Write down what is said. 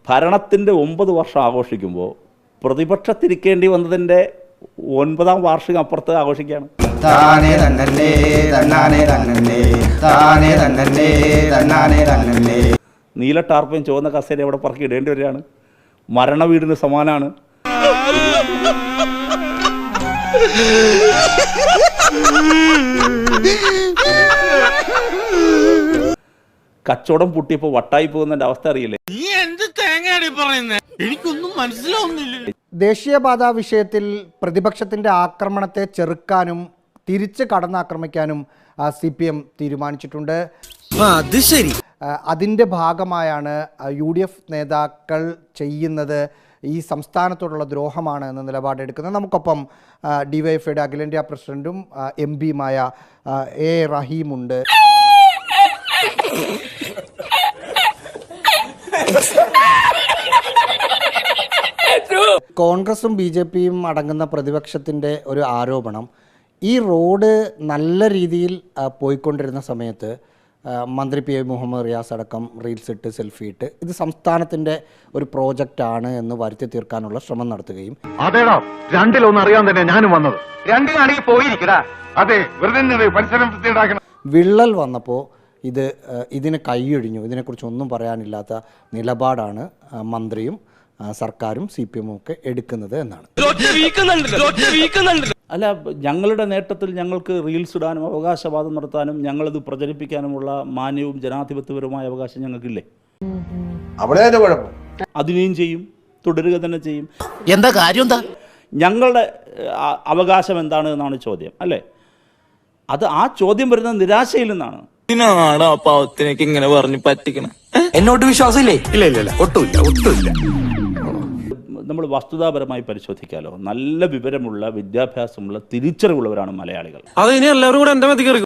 ഭരണത്തിൻ്റെ 9 വർഷം ആഘോഷിക്കുമ്പോൾ പ്രതിപക്ഷത്തിരിക്കേണ്ടി വന്നതിൻ്റെ 9ാം വാർഷികം അപ്പുറത്ത് ആഘോഷിക്കുകയാണ്. നീല ടാർപ്പയും ചുവന്ന കസേര അവിടെ പറക്കി ഇടേണ്ടി വരികയാണ്. മരണ വീടിന് സമാനമാണ്. കച്ചവടം പൊട്ടിയപ്പോൾ വട്ടായി പോകുന്നതിന്റെ അവസ്ഥ അറിയില്ലേ? എനിക്കൊന്നും മനസ്സിലാവുന്നില്ല. ദേശീയപാത വിഷയത്തിൽ പ്രതിപക്ഷത്തിന്റെ ആക്രമണത്തെ ചെറുക്കാനും തിരിച്ച് കടന്നാക്രമിക്കാനും CPM തീരുമാനിച്ചിട്ടുണ്ട്. അത് ശരി. അതിൻ്റെ ഭാഗമായാണ് UDF നേതാക്കൾ ചെയ്യുന്നത് ഈ സംസ്ഥാനത്തോടുള്ള ദ്രോഹമാണ് എന്ന നിലപാടെടുക്കുന്നത്. നമുക്കൊപ്പം DYFIയുടെ അഖിലേന്ത്യാ പ്രസിഡന്റും MP-യുമായ A. റഹീമുണ്ട്. കോൺഗ്രസും BJPയും അടങ്ങുന്ന പ്രതിപക്ഷത്തിൻ്റെ ഒരു ആരോപണം, ഈ റോഡ് നല്ല രീതിയിൽ പോയിക്കൊണ്ടിരുന്ന സമയത്ത് മന്ത്രി PA മുഹമ്മദ് റിയാസ് അടക്കം റീൽസ് ഇട്ട് സെൽഫി ഇട്ട് ഇത് സംസ്ഥാനത്തിൻ്റെ ഒരു പ്രോജക്റ്റാണ് എന്ന് വരുത്തി തീർക്കാനുള്ള ശ്രമം നടത്തുകയും അതേടാ രണ്ടിലൊന്നും അറിയാൻ തന്നെ ഞാനും വന്നത്. രണ്ടിലാണെങ്കിൽ പോയിരിക്കടാ. അതെ, വെറുതെ വിള്ളൽ വന്നപ്പോൾ ഇതിന് കൈയൊഴിഞ്ഞു. ഇതിനെക്കുറിച്ച് ഒന്നും പറയാനില്ലാത്ത നിലപാടാണ് മന്ത്രിയും സർക്കാരും CPM-ഉം ഒക്കെ എടുക്കുന്നത് എന്നാണ്. അല്ല, ഞങ്ങളുടെ നേട്ടത്തിൽ ഞങ്ങൾക്ക് റീൽസ് ഇടാനും അവകാശവാദം നടത്താനും ഞങ്ങളിത് പ്രചരിപ്പിക്കാനുമുള്ള മാന്യവും ജനാധിപത്യപരമായ അവകാശം ഞങ്ങൾക്കില്ലേ? അതിനെയും ചെയ്യും, തുടരുക തന്നെ ചെയ്യും. എന്താ കാര്യം? എന്താ ഞങ്ങളുടെ അവകാശം എന്താണ് എന്നാണ് ചോദ്യം, അല്ലേ? ആ ചോദ്യം വരുന്നത് നിരാശയിൽ നിന്നാണ്. ആ പാവത്തിനേക്ക് ഇങ്ങനെ പറഞ്ഞു പറ്റിക്കണം. എന്നോട്ട് വിശ്വാസമില്ലേ? ഇല്ല, ഒട്ടുമില്ല. നമ്മൾ വസ്തുതാപരമായി പരിശോധിക്കാലോ, നല്ല വിവരമുള്ള വിദ്യാഭ്യാസമുള്ള തിരിച്ചറിവുള്ളവരാണ് മലയാളികൾ. അത് ഇനി എല്ലാവരും കൂടെ എന്റെ മതി കയറി.